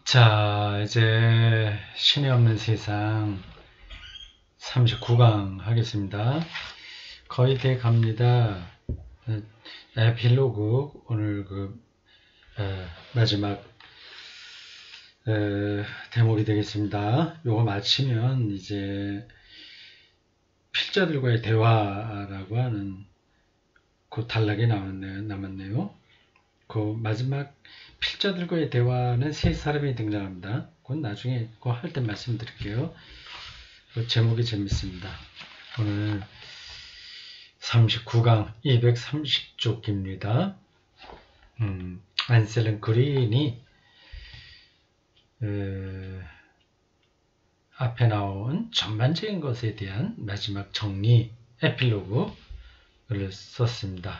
자, 이제 신이 없는 세상 39강 하겠습니다. 거의 돼 갑니다. 에필로그 오늘 마지막 대목이 되겠습니다. 요거 마치면 이제 필자들과의 대화라고 하는 그 단락이 남았네요. 그 마지막 필자들과의 대화는 세 사람이 등장합니다. 그건 나중에 그거 할 때 말씀드릴게요. 그 제목이 재밌습니다. 오늘 39강 230쪽입니다. 안셀름 그린이 앞에 나온 전반적인 것에 대한 마지막 정리 에필로그를 썼습니다.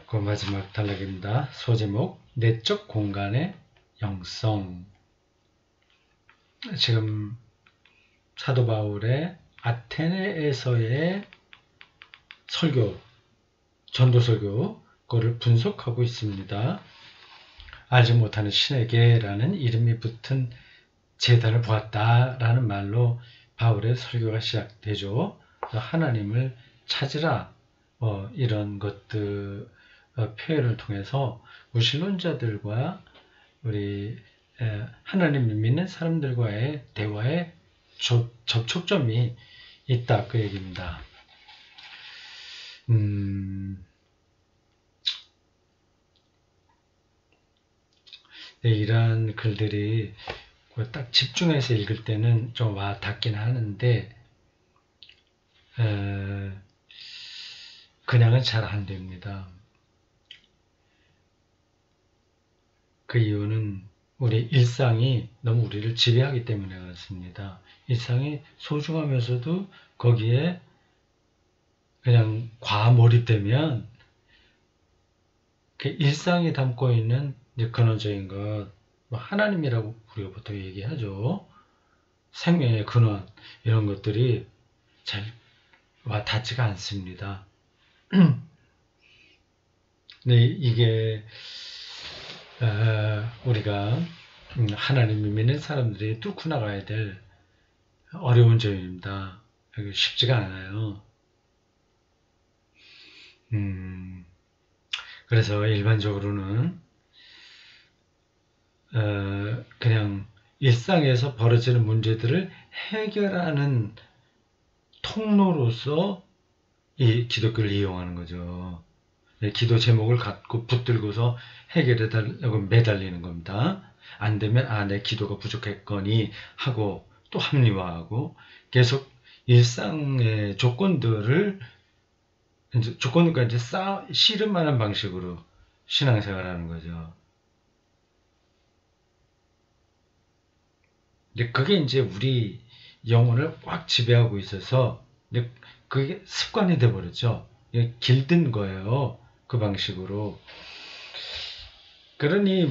그 마지막 단락입니다. 소제목 내적 공간의 영성. 지금 사도 바울의 아테네에서의 설교, 전도 설교 그거를 분석하고 있습니다. 알지 못하는 신에게라는 이름이 붙은 제단을 보았다라는 말로 바울의 설교가 시작되죠. 하나님을 찾으라 이런 것들 표현을 통해서 무신론자들과 우리 하나님을 믿는 사람들과의 대화의 접촉점이 있다 그 얘기입니다. 네, 이러한 글들이 딱 집중해서 읽을 때는 좀 와닿긴 하는데 그냥은 잘 안 됩니다. 그 이유는 우리 일상이 너무 우리를 지배하기 때문에 그렇습니다. 일상이 소중하면서도 거기에 그냥 과몰입되면 그 일상이 담고 있는 근원적인 것, 하나님이라고 우리가 보통 얘기하죠. 생명의 근원 이런 것들이 잘 와닿지가 않습니다. 근데 이게 우리가 하나님을 믿는 사람들이 뚫고 나가야 될 어려운 점입니다. 쉽지가 않아요. 그래서 일반적으로는 그냥 일상에서 벌어지는 문제들을 해결하는 통로로서 이 기독교를 이용하는 거죠. 기도 제목을 갖고 붙들고서 해결해 달라고 매달리는 겁니다. 안 되면 내 기도가 부족했거니 하고 또 합리화하고 계속 일상의 조건들을 조건과 이제 씨름하는 방식으로 신앙생활하는 거죠. 근데 그게 이제 우리 영혼을 꽉 지배하고 있어서 그게 습관이 돼 버렸죠. 길든 거예요. 그 방식으로. 그러니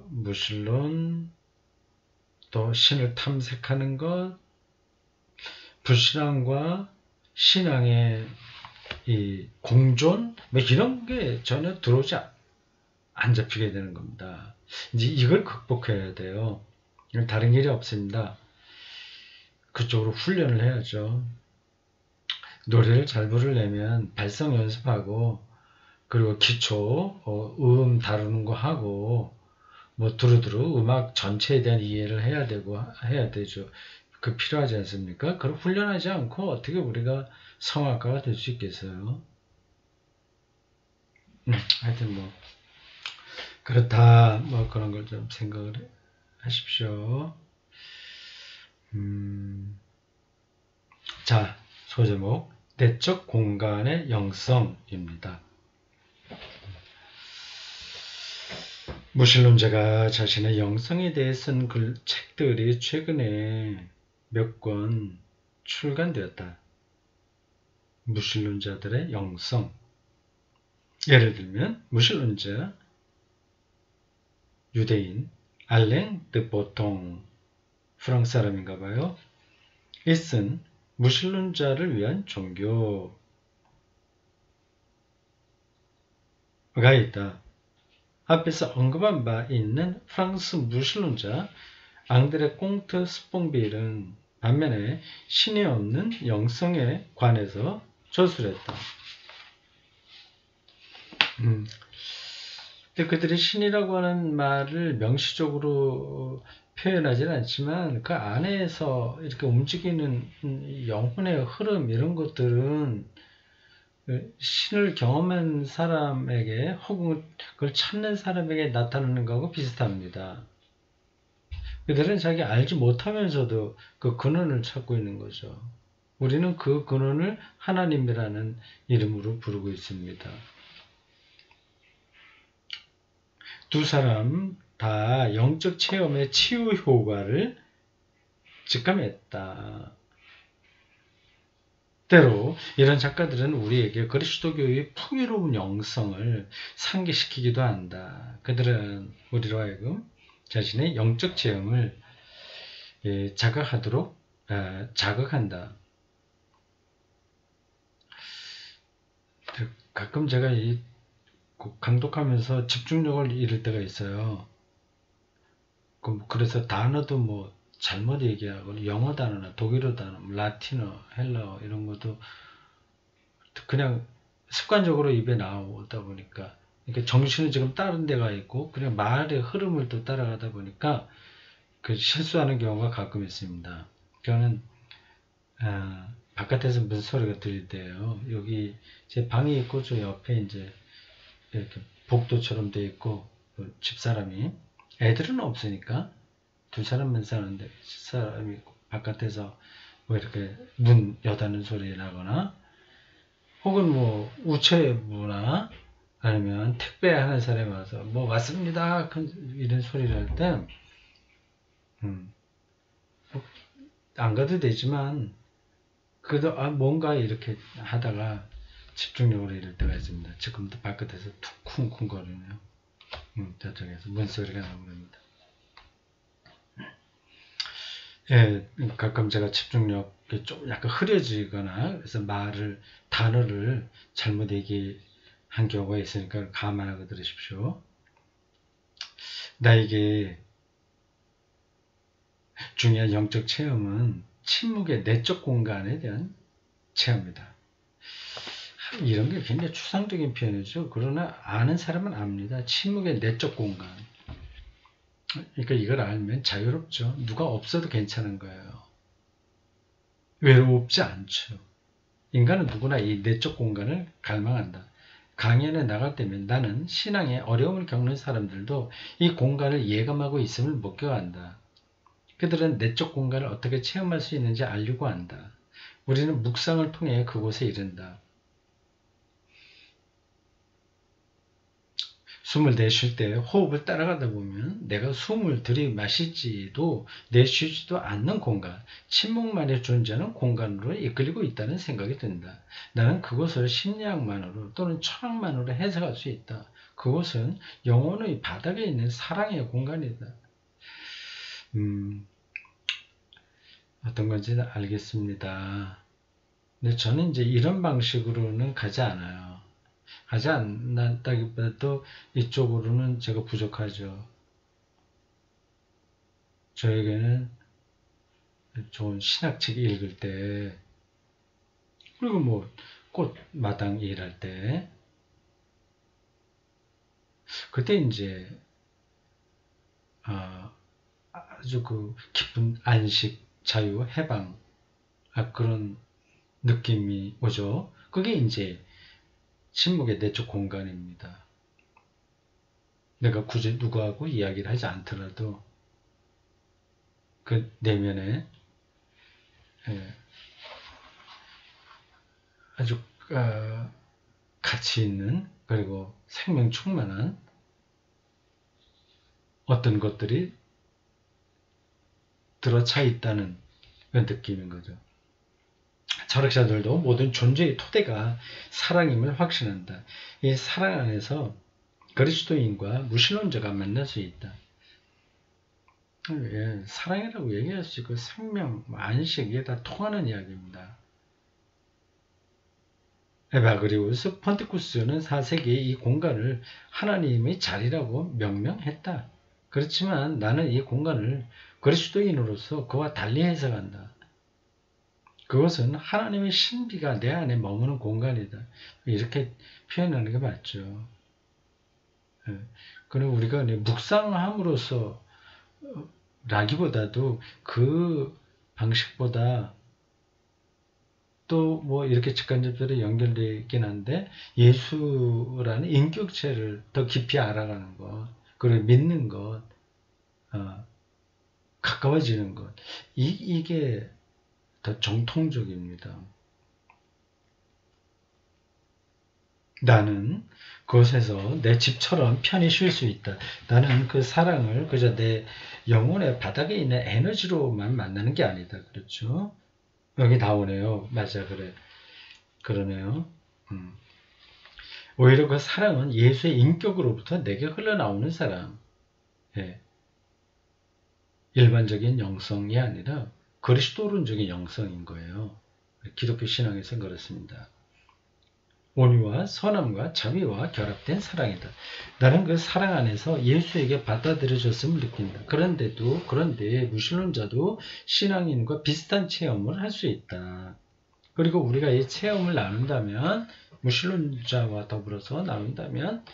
무신론 또 신을 탐색하는 것, 불신앙과 신앙의 이 공존 이런 게 전혀 들어오지 안 잡히게 되는 겁니다. 이제 이걸 극복해야 돼요. 다른 길이 없습니다. 그쪽으로 훈련을 해야죠. 노래를 잘 부르려면 발성 연습하고 그리고 기초 음 다루는 거 하고 두루두루 음악 전체에 대한 이해를 해야 되죠. 그 필요하지 않습니까? 그걸 훈련하지 않고 어떻게 우리가 성악가가 될 수 있겠어요? 하여튼 그렇다 그런 걸 좀 생각을 하십시오. 자, 소제목 내적 공간의 영성입니다. 무신론자가 자신의 영성에 대해 쓴 책들이 최근에 몇 권 출간되었다. 무신론자들의 영성. 예를 들면 무신론자 유대인 알랭 드 보통 프랑스 사람인가 봐요. 이 쓴 무신론자를 위한 종교가 있다. 앞에서 언급한 바 있는 프랑스 무신론자 앙드레 꽁트 스퐁빌은 반면에 신이 없는 영성에 관해서 저술했다. 근데 그들이 신이라고 하는 말을 명시적으로 표현하지는 않지만 그 안에서 이렇게 움직이는 영혼의 흐름 이런 것들은 신을 경험한 사람에게 혹은 그걸 찾는 사람에게 나타나는 것하고 비슷합니다. 그들은 자기 알지 못하면서도 그 근원을 찾고 있는 거죠. 우리는 그 근원을 하나님이라는 이름으로 부르고 있습니다. 두 사람 다 영적 체험의 치유 효과를 직감했다. 때로 이런 작가들은 우리에게 그리스도교의 풍요로운 영성을 상기시키기도 한다. 그들은 우리로 하여금 자신의 영적 체험을 자극하도록 자극한다. 가끔 제가 강독하면서 집중력을 잃을 때가 있어요. 그래서 단어도 뭐 잘못 얘기하고 영어 단어나 독일어 단어, 라틴어, 헬라어 이런 것도 그냥 습관적으로 입에 나오다 보니까 이렇게 정신은 지금 다른 데가 있고 그냥 말의 흐름을 또 따라가다 보니까 그 실수하는 경우가 가끔 있습니다. 저는 바깥에서 무슨 소리가 들릴 때요. 여기 제 방이 있고 저 옆에 이제 이렇게 복도처럼 돼 있고 집사람이 애들은 없으니까 두 사람만 사는데 집사람이 바깥에서 뭐 이렇게 문 여닫는 소리 나거나 혹은 뭐 우체부나 아니면 택배하는 사람이 와서 뭐 왔습니다 이런 소리를 할 때 안 가도 되지만 그래도 뭔가 이렇게 하다가 집중력을 잃을 때가 있습니다. 지금도 바깥에서 쿵쿵 거리네요. 저쪽에서 문소리가 나고 그럽니다. 예, 가끔 제가 집중력이 좀 약간 흐려지거나 그래서 단어를 잘못 얘기한 경우가 있으니까 감안하고 들으십시오. 나에게 중요한 영적 체험은 침묵의 내적 공간에 대한 체험이다. 이런 게 굉장히 추상적인 표현이죠. 그러나 아는 사람은 압니다. 침묵의 내적 공간. 그러니까 이걸 알면 자유롭죠. 누가 없어도 괜찮은 거예요. 외롭지 않죠. 인간은 누구나 이 내적 공간을 갈망한다. 강연에 나갈 때면 나는 신앙에 어려움을 겪는 사람들도 이 공간을 예감하고 있음을 목격한다. 그들은 내적 공간을 어떻게 체험할 수 있는지 알려고 한다. 우리는 묵상을 통해 그곳에 이른다. 숨을 내쉴 때 호흡을 따라가다 보면 내가 숨을 들이마시지도 내쉬지도 않는 공간, 침묵만이 존재하는 공간으로 이끌리고 있다는 생각이 든다. 나는 그것을 심리학만으로 또는 철학만으로 해석할 수 있다. 그것은 영혼의 바닥에 있는 사랑의 공간이다. 어떤 건지 알겠습니다. 근데 저는 이제 이런 방식으로는 가지 않아요. 하지 않았다기보다도 이쪽으로는 제가 부족하죠. 저에게는 좋은 신학책 읽을 때 그리고 뭐 꽃마당 일할 때 그때 이제 아주 그 깊은 안식, 자유, 해방 그런 느낌이 오죠. 그게 이제 침묵의 내적 공간입니다. 내가 굳이 누구하고 이야기를 하지 않더라도 그 내면에 아주 가치 있는 그리고 생명 충만한 어떤 것들이 들어차 있다는 그런 느낌인 거죠. 철학자들도 모든 존재의 토대가 사랑임을 확신한다. 이 사랑 안에서 그리스도인과 무신론자가 만날 수 있다. 사랑이라고 얘기할 수 있고 생명, 안식 이게 다 통하는 이야기입니다. 에바그리우스 폰티쿠스는 4세기에 이 공간을 하나님의 자리라고 명명했다. 그렇지만 나는 이 공간을 그리스도인으로서 그와 달리 해석한다. 그것은 하나님의 신비가 내 안에 머무는 공간이다. 이렇게 표현하는 게 맞죠. 그럼 우리가 묵상함으로써 라기보다도 그 방식보다 또 뭐 이렇게 직간접적으로 연결되긴 한데 예수라는 인격체를 더 깊이 알아가는 것, 그리고 믿는 것, 가까워지는 것, 이게 더 정통적입니다. 나는 그곳에서 내 집처럼 편히 쉴 수 있다. 나는 그 사랑을 그저 내 영혼의 바닥에 있는 에너지로만 만나는 게 아니다. 그렇죠? 여기 나오네요. 맞아, 그래. 그러네요. 오히려 그 사랑은 예수의 인격으로부터 내게 흘러나오는 사랑. 예. 일반적인 영성이 아니라 그리스도론적인 영성인 거예요. 기독교 신앙에서는 그렇습니다. 온유와 선함과 자비와 결합된 사랑이다. 나는 그 사랑 안에서 예수에게 받아들여졌음을 느낀다. 그런데 무신론자도 신앙인과 비슷한 체험을 할 수 있다. 그리고 우리가 이 체험을 나눈다면, 무신론자와 더불어서 나눈다면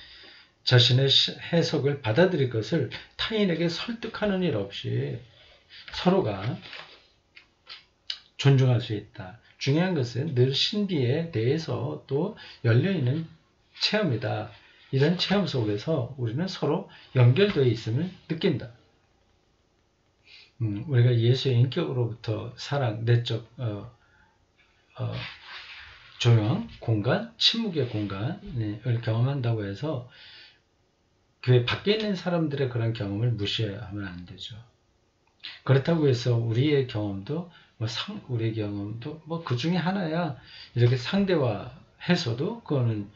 자신의 해석을 받아들일 것을 타인에게 설득하는 일 없이 서로가 존중할 수 있다. 중요한 것은 늘 신비에 대해서 또 열려있는 체험이다. 이런 체험 속에서 우리는 서로 연결되어 있음을 느낀다. 우리가 예수의 인격으로부터 사랑, 내적 조용, 공간, 침묵의 공간을 경험한다고 해서 교회 밖에 있는 사람들의 그런 경험을 무시하면 안 되죠. 그렇다고 해서 우리의 경험도 우리의 경험도 그 중에 하나야 이렇게 상대화해서도 그거는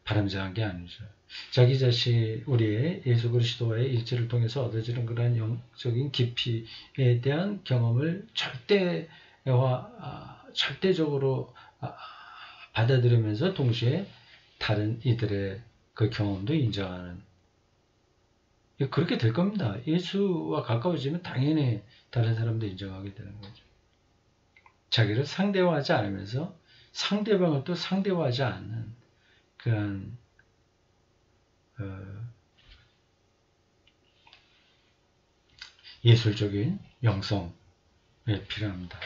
바람직한 게 아니죠. 자기 자신 우리의 예수 그리스도와의 일치를 통해서 얻어지는 그런 영적인 깊이에 대한 경험을 절대적으로 받아들이면서 동시에 다른 이들의 그 경험도 인정하는, 그렇게 될 겁니다. 예수와 가까워지면 당연히 다른 사람도 인정하게 되는 거죠. 자기를 상대화하지 않으면서 상대방을 또 상대화하지 않는 그런 예술적인 영성이 필요합니다.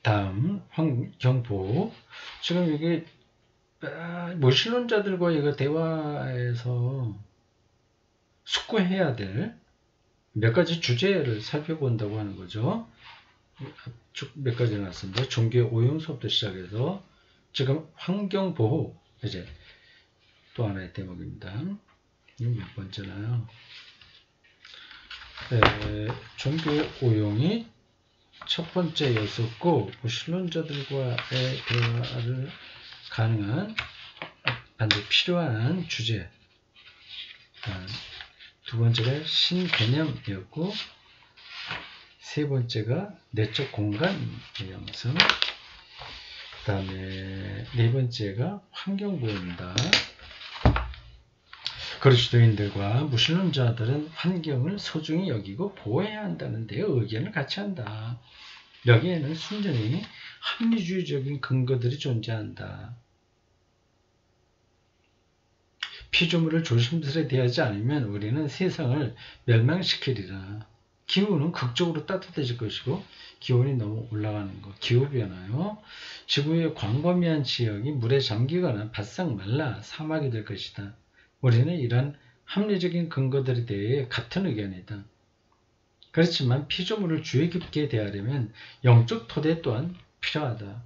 다음 환경보호. 지금 이게 무신론자들과 이거 대화에서 숙고해야 될 몇 가지 주제를 살펴본다고 하는 거죠. 쭉 몇 가지 나왔습니다. 종교의 오용서부터 시작해서 지금 환경보호, 이제 또 하나의 대목입니다. 이건 몇 번째나요? 종교의 오용이 첫 번째였었고, 신론자들과의 대화를 가능한 반드시 필요한 주제. 두 번째가 신개념이었고, 세 번째가 내적 공간의 영성, 그 다음에 네 번째가 환경보호입니다. 그리스도인들과 무신론자들은 환경을 소중히 여기고 보호해야 한다는 데 의견을 같이 한다. 여기에는 순전히 합리주의적인 근거들이 존재한다. 피조물을 조심스레 대하지 않으면 우리는 세상을 멸망시키리라. 기후는 극적으로 따뜻해질 것이고, 기온이 너무 올라가는 것, 기후변화요. 지구의 광범위한 지역이 물에 잠기거나 바싹 말라 사막이 될 것이다. 우리는 이런 합리적인 근거들에 대해 같은 의견이다. 그렇지만 피조물을 주의 깊게 대하려면 영적 토대 또한 필요하다.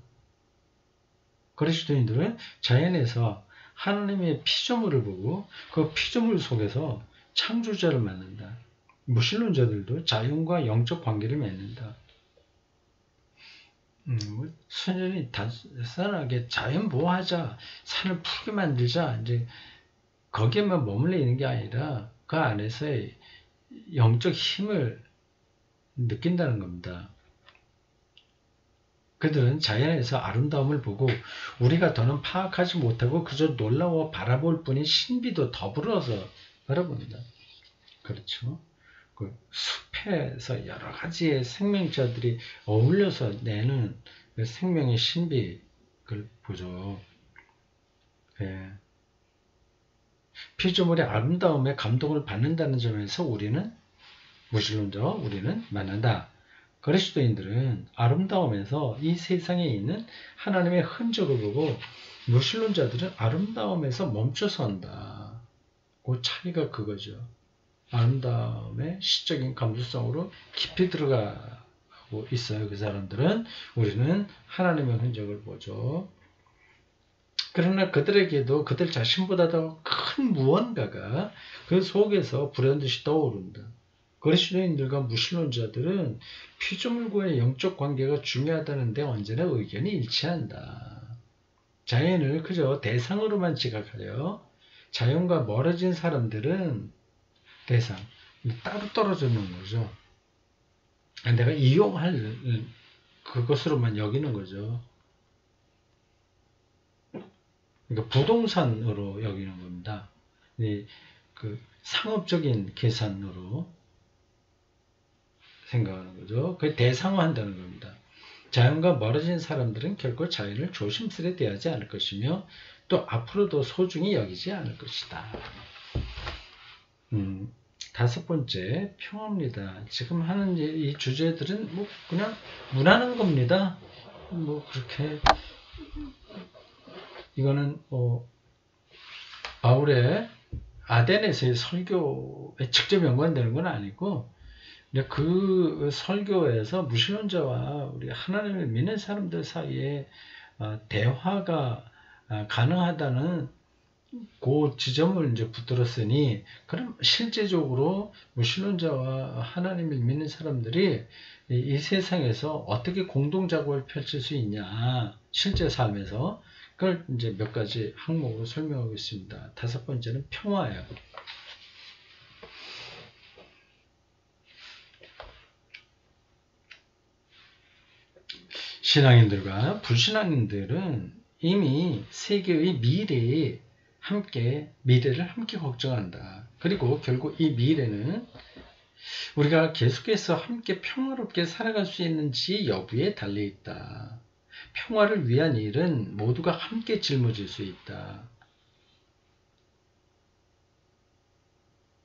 그리스도인들은 자연에서 하나님의 피조물을 보고 그 피조물 속에서 창조자를 만난다. 무신론자들도 자연과 영적 관계를 맺는다. 순전히 단순하게 자연 보호하자, 산을 푸르게 만들자, 이제 거기에만 머물러 있는 게 아니라 그 안에서의 영적 힘을 느낀다는 겁니다. 그들은 자연에서 아름다움을 보고 우리가 더는 파악하지 못하고 그저 놀라워 바라볼 뿐인 신비도 더불어서 바라봅니다. 그렇죠. 그 숲에서 여러 가지의 생명체들이 어울려서 내는 그 생명의 신비, 그걸 보죠. 예. 피조물의 아름다움에 감동을 받는다는 점에서 우리는 무신론자와 우리는 만난다. 그리스도인들은 아름다움에서 이 세상에 있는 하나님의 흔적을 보고 무신론자들은 아름다움에서 멈춰선다. 그 차이가 그거죠. 아름다움의 시적인 감수성으로 깊이 들어가고 있어요. 그 사람들은. 우리는 하나님의 흔적을 보죠. 그러나 그들에게도 그들 자신보다 더 큰 무언가가 그 속에서 불현듯이 떠오른다. 그리스도인들과 무신론자들은 피조물과의 영적 관계가 중요하다는데 언제나 의견이 일치한다. 자연을 그저 대상으로만 지각하려 자연과 멀어진 사람들은 대상, 따로 떨어져 있는 거죠. 내가 이용할 그것으로만 여기는 거죠. 그러니까 부동산으로 여기는 겁니다. 그 상업적인 계산으로 생각하는 거죠. 그걸 대상화한다는 겁니다. 자연과 멀어진 사람들은 결코 자연을 조심스레 대하지 않을 것이며 또 앞으로도 소중히 여기지 않을 것이다. 다섯 번째, 평화입니다. 지금 하는 이 주제들은 뭐 그냥 무난한 겁니다. 뭐 그렇게 이거는 바울의 아덴에서의 설교에 직접 연관되는 건 아니고 그 설교에서 무신론자와 우리 하나님을 믿는 사람들 사이에 대화가 가능하다는 그 지점을 이제 붙들었으니 그럼 실제적으로 무신론자와 하나님을 믿는 사람들이 이 세상에서 어떻게 공동작업을 펼칠 수 있냐 실제 삶에서 그걸 이제 몇 가지 항목으로 설명하고 있습니다. 다섯 번째는 평화예요. 신앙인들과 불신앙인들은 이미 세계의 미래를 함께 걱정한다. 그리고 결국 이 미래는 우리가 계속해서 함께 평화롭게 살아갈 수 있는지 여부에 달려있다. 평화를 위한 일은 모두가 함께 짊어질 수 있다.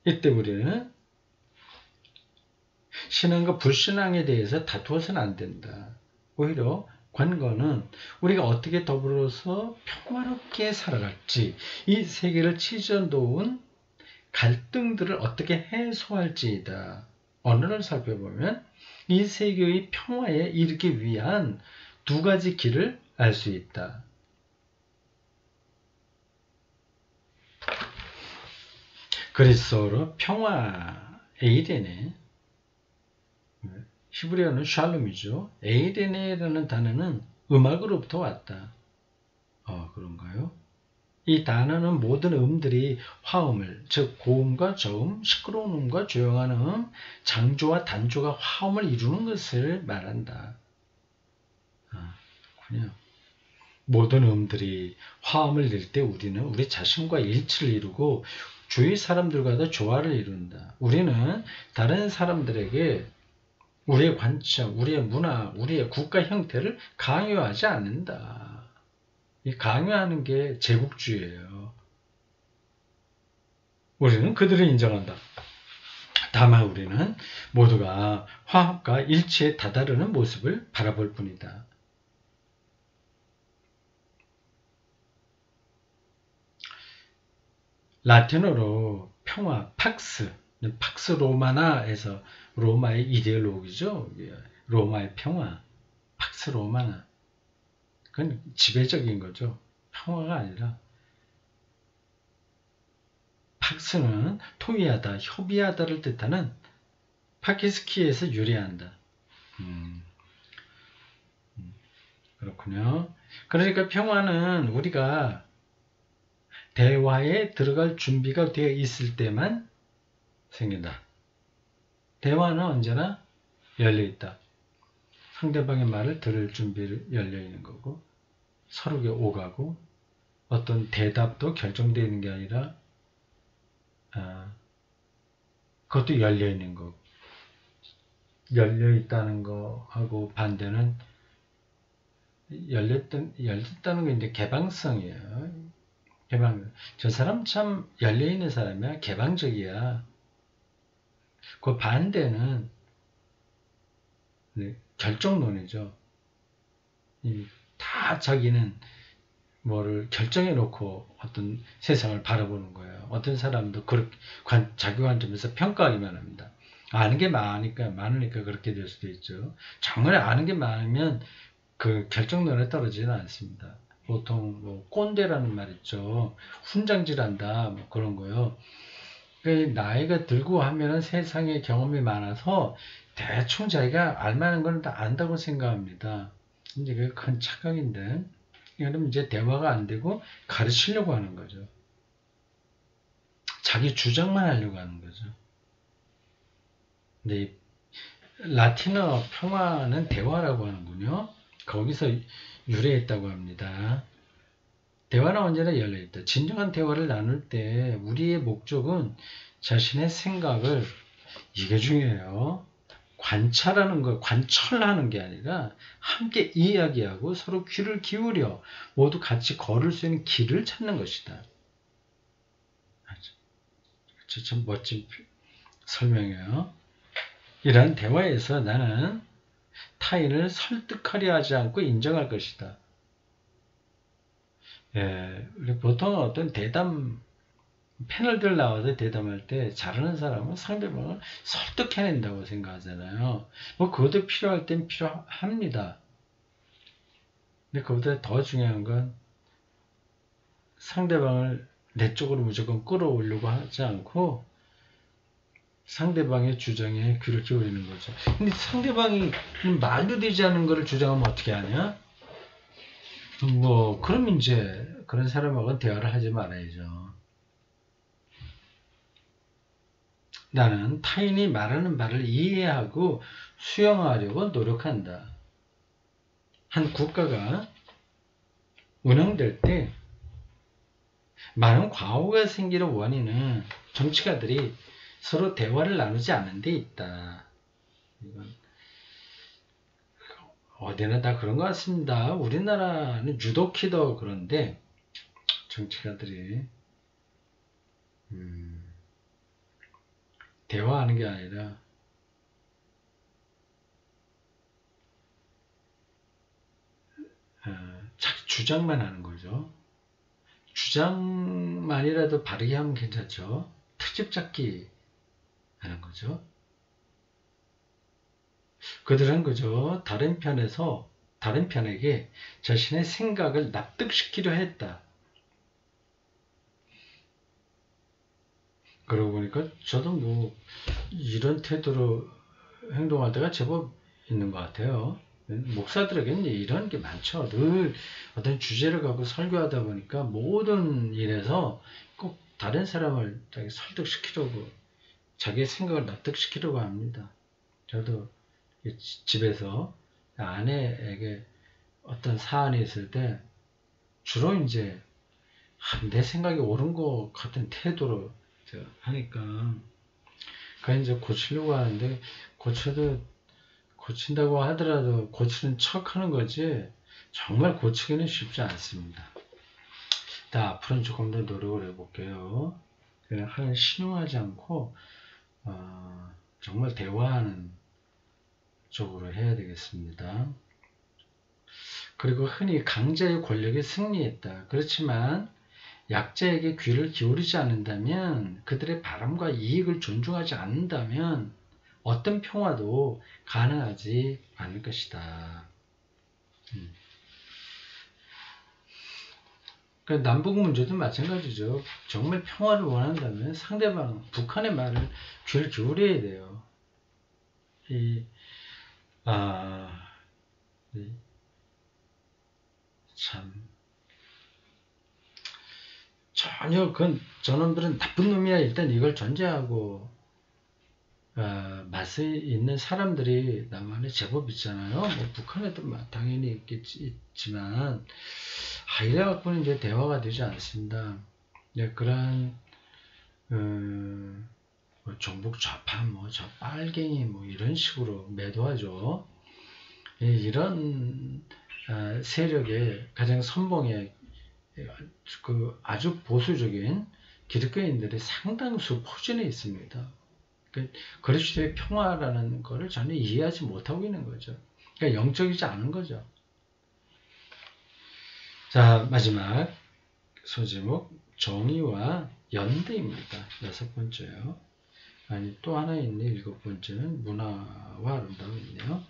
이때 우리는 신앙과 불신앙에 대해서 다투어서는 안 된다. 오히려 관건은 우리가 어떻게 더불어서 평화롭게 살아갈지, 이 세계를 치저놓은 갈등들을 어떻게 해소할지이다. 언어를 살펴보면 이 세계의 평화에 이르기 위한 두 가지 길을 알 수 있다. 그리스어로 평화, 에이데네. 히브리어는 샬롬이죠. 에이데네라는 단어는 음악으로부터 왔다. 그런가요? 이 단어는 모든 음들이 화음을, 즉 고음과 저음, 시끄러운 음과 조용한 음, 장조와 단조가 화음을 이루는 것을 말한다. 그렇군요. 모든 음들이 화음을 낼 때 우리는 우리 자신과 일치를 이루고 주위 사람들과도 조화를 이룬다. 우리는 다른 사람들에게 우리의 관점, 우리의 문화, 우리의 국가 형태를 강요하지 않는다. 이 강요하는 게 제국주의예요. 우리는 그들을 인정한다. 다만 우리는 모두가 화합과 일치에 다다르는 모습을 바라볼 뿐이다. 라틴어로 평화, 팍스 로마나에서 로마의 이데올로기죠. 로마의 평화, 팍스 로마나. 그건 지배적인 거죠. 평화가 아니라. 팍스는 통일하다, 협의하다를 뜻하는 파키스키에서 유래한다. 그렇군요. 그러니까 평화는 우리가 대화에 들어갈 준비가 되어 있을 때만 생긴다. 대화는 언제나 열려있다. 상대방의 말을 들을 준비를 열려 있는 거고, 서로에게 오가고, 어떤 대답도 결정되어 있는 게 아니라 그것도 열려 있는 거고, 열려 있다는 거하고 반대는 열렸다는 게 이제 개방성이에요. 저 사람 참 열려 있는 사람이야. 개방적이야. 그 반대는 결정론이죠. 다 자기는 뭐를 결정해 놓고 어떤 세상을 바라보는 거예요. 어떤 사람도 그렇게 자기 관점에서 평가하기만 합니다. 아는 게 많으니까 그렇게 될 수도 있죠. 정말 아는 게 많으면 그 결정론에 떨어지지는 않습니다. 보통 뭐 꼰대라는 말 있죠. 훈장질한다 뭐 그런 거요. 나이가 들고 하면은 세상에 경험이 많아서 대충 자기가 알만한 건 다 안다고 생각합니다. 이제 그게 큰 착각인데, 이거는 이제 대화가 안 되고 가르치려고 하는 거죠. 자기 주장만 하려고 하는 거죠. 근데 라틴어 평화는 대화라고 하는군요. 거기서 유래했다고 합니다. 대화는 언제나 열려있다. 진정한 대화를 나눌 때 우리의 목적은 자신의 생각을, 이게 중요해요. 관찰하는 거, 관철하는 게 아니라 함께 이야기하고 서로 귀를 기울여 모두 같이 걸을 수 있는 길을 찾는 것이다. 참 멋진 설명이에요. 이러한 대화에서 나는 타인을 설득하려 하지 않고 인정할 것이다. 우리 보통 어떤 대담 패널들 나와서 대담할 때 잘하는 사람은 상대방을 설득해낸다고 생각하잖아요. 뭐 그것도 필요할 땐 필요합니다. 근데 그보다 더 중요한 건 상대방을 내 쪽으로 무조건 끌어오려고 하지 않고 상대방의 주장에 귀를 기울이는 거죠. 근데 상대방이 말도 되지 않은 거를 주장하면 어떻게 하냐? 뭐 그럼 이제 그런 사람하고는 대화를 하지 말아야죠. 나는 타인이 말하는 말을 이해하고 수용하려고 노력한다. 한 국가가 운영될 때 많은 과오가 생기는 원인은 정치가들이 서로 대화를 나누지 않는 데 있다. 이건 어디나 다 그런 것 같습니다. 우리나라는 유독히 더 그런데 정치가들이 대화하는 게 아니라 자기 주장만 하는 거죠. 주장만이라도 바르게 하면 괜찮죠. 트집 잡기 하는 거죠. 그들은 그저 다른 편에게 자신의 생각을 납득시키려 했다. 그러고 보니까 저도 뭐 이런 태도로 행동할 때가 제법 있는 것 같아요. 목사들에게는 이런 게 많죠. 늘 어떤 주제를 갖고 설교하다 보니까 모든 일에서 꼭 다른 사람을 자기 설득시키려고, 자기의 생각을 납득시키려고 합니다. 저도 집에서 아내에게 어떤 사안이 있을 때 주로 이제 내 생각이 옳은 것 같은 태도로 하니까 그걸 이제 고치려고 하는데, 고친다고 하더라도 고치는 척 하는 거지 정말 고치기는 쉽지 않습니다. 앞으로는 조금 더 노력을 해볼게요. 그냥 신용하지 않고 정말 대화하는 쪽으로 해야 되겠습니다. 그리고 흔히 강자의 권력이 승리했다. 그렇지만 약자에게 귀를 기울이지 않는다면, 그들의 바람과 이익을 존중하지 않는다면 어떤 평화도 가능하지 않을 것이다. 그러니까 남북 문제도 마찬가지죠. 정말 평화를 원한다면 상대방, 북한의 말을 귀를 기울여야 돼요. 참 전혀 저놈들은 나쁜 놈이야, 일단 이걸 전제하고 맛이 있는 사람들이 남한에 제법 있잖아요. 뭐 북한에도 당연히 있지만 이래갖고는 이제 대화가 되지 않습니다. 네, 그러한 뭐 종북 좌파, 뭐 저 빨갱이 뭐 이런 식으로 매도하죠. 이런 세력의 가장 선봉에 그 아주 보수적인 기독교인들이 상당수 포진해 있습니다. 그리스도의 평화라는 것을 전혀 이해하지 못하고 있는 거죠. 그러니까 영적이지 않은 거죠. 자, 마지막 소제목 정의와 연대입니다. 6번째요. 아니, 또 하나 있네. 7번째는 문화와 아름다움이네요.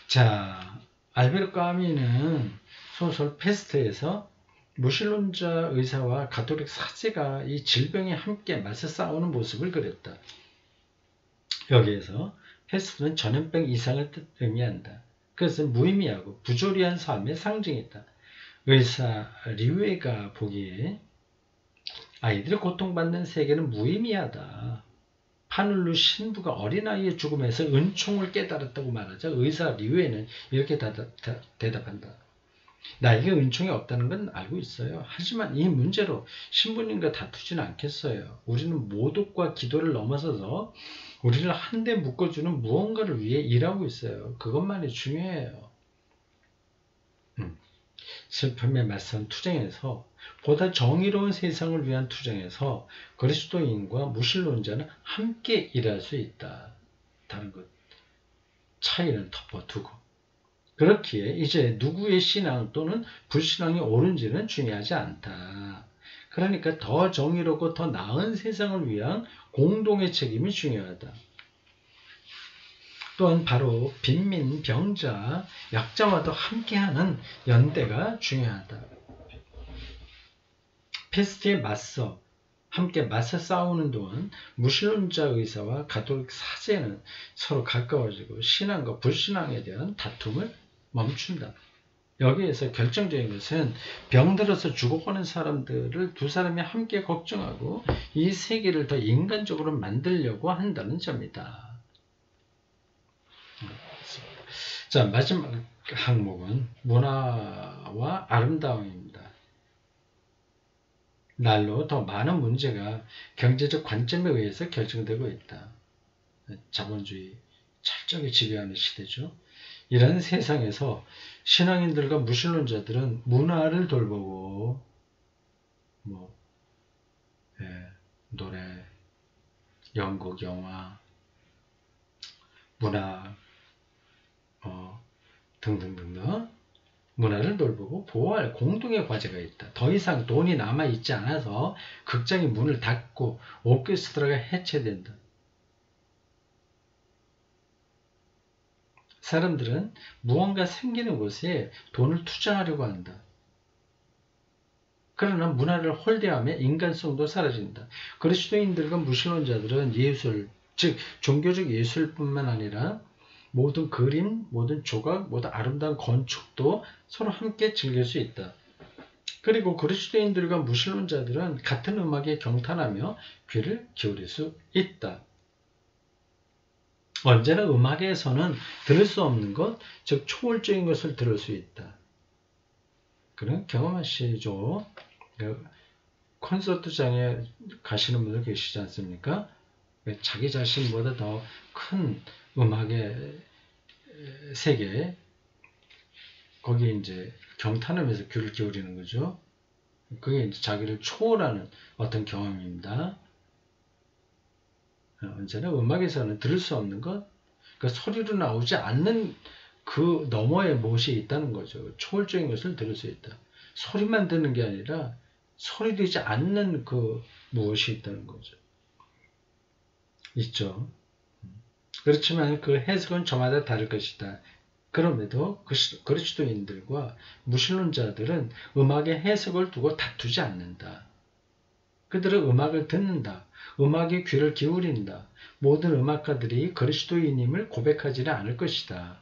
자, 알베르 까미는 소설 페스트에서 무신론자 의사와 가톨릭 사제가 이 질병에 함께 맞서 싸우는 모습을 그렸다. 여기에서 페스트는 전염병 이상을 의미한다. 그것은 무의미하고 부조리한 삶의 상징이다. 의사 리웨가 보기에 아이들이 고통받는 세계는 무의미하다. 파눌루 신부가 어린아이의 죽음에서 은총을 깨달았다고 말하자 의사 리웨는 이렇게 대답한다. 나에게 은총이 없다는 건 알고 있어요. 하지만 이 문제로 신부님과 다투지는 않겠어요. 우리는 모독과 기도를 넘어서서 우리를 한데 묶어주는 무언가를 위해 일하고 있어요. 그것만이 중요해요. 슬픔에 맞선 투쟁에서 보다 정의로운 세상을 위한 투쟁에서 그리스도인과 무신론자는 함께 일할 수 있다. 다른 것 차이는 덮어두고 그렇기에 이제 누구의 신앙 또는 불신앙이 옳은지는 중요하지 않다. 그러니까 더 정의롭고 더 나은 세상을 위한 공동의 책임이 중요하다. 또한 바로 빈민, 병자, 약자와도 함께하는 연대가 중요하다. 패스트에 함께 맞서 싸우는 동안 무신론자 의사와 가톨릭 사제는 서로 가까워지고 신앙과 불신앙에 대한 다툼을 멈춘다. 여기에서 결정적인 것은 병들어서 죽어가는 사람들을 두 사람이 함께 걱정하고 이 세계를 더 인간적으로 만들려고 한다는 점이다. 자, 마지막 항목은 문화와 아름다움입니다. 날로 더 많은 문제가 경제적 관점에 의해서 결정되고 있다. 자본주의 철저하게 지배하는 시대죠. 이런 세상에서 신앙인들과 무신론자들은 문화를 돌보고 노래, 연극, 영화, 문학 등등등등 문화를 돌보고 보호할 공동의 과제가 있다. 더 이상 돈이 남아있지 않아서 극장이 문을 닫고 오케스트라가 해체된다. 사람들은 무언가 생기는 곳에 돈을 투자하려고 한다. 그러나 문화를 홀대하며 인간성도 사라진다. 그리스도인들과 무신론자들은 예술, 즉 종교적 예술뿐만 아니라 모든 그림, 모든 조각, 모든 아름다운 건축도 서로 함께 즐길 수 있다. 그리고 그리스도인들과 무신론자들은 같은 음악에 경탄하며 귀를 기울일 수 있다. 언제나 음악에서는 들을 수 없는 것, 즉 초월적인 것을 들을 수 있다. 그런 경험하시죠? 콘서트장에 가시는 분들 계시지 않습니까? 자기 자신보다 더 큰 음악의 세계, 거기에 이제 경탄하면서 귀를 기울이는 거죠. 그게 이제 자기를 초월하는 어떤 경험입니다. 언제나 음악에서는 들을 수 없는 것, 그러니까 소리로 나오지 않는 그 너머에 무엇이 있다는 거죠. 초월적인 것을 들을 수 있다. 소리만 듣는 게 아니라 소리되지 않는 그 무엇이 있다는 거죠. 있죠. 그렇지만 그 해석은 저마다 다를 것이다. 그럼에도 그리스도인들과 무신론자들은 음악의 해석을 두고 다투지 않는다. 그들은 음악을 듣는다. 음악에 귀를 기울인다. 모든 음악가들이 그리스도인임을 고백하지는 않을 것이다.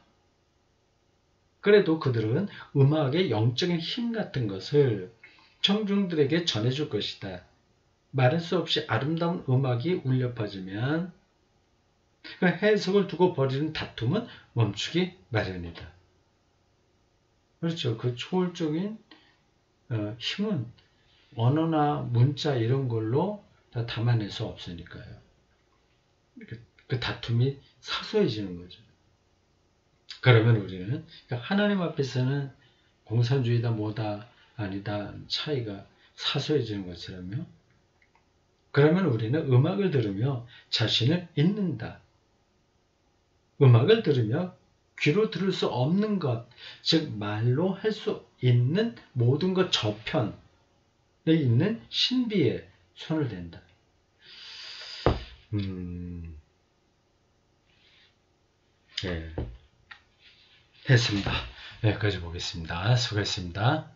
그래도 그들은 음악의 영적인 힘 같은 것을 청중들에게 전해줄 것이다. 말할 수 없이 아름다운 음악이 울려 퍼지면 그 해석을 두고 벌이는 다툼은 멈추기 마련이다. 그렇죠. 그 초월적인 힘은 언어나 문자 이런 걸로 다 담아낼 수 없으니까요. 그 다툼이 사소해지는 거죠. 그러면 우리는 하나님 앞에서는 공산주의다 뭐다 아니다 차이가 사소해지는 것처럼요. 그러면 우리는 음악을 들으며 자신을 잊는다. 음악을 들으며 귀로 들을 수 없는 것, 즉 말로 할 수 있는 모든 것 저편에 있는 신비에 손을 댄다. 예, 했습니다. 여기까지 보겠습니다. 수고했습니다.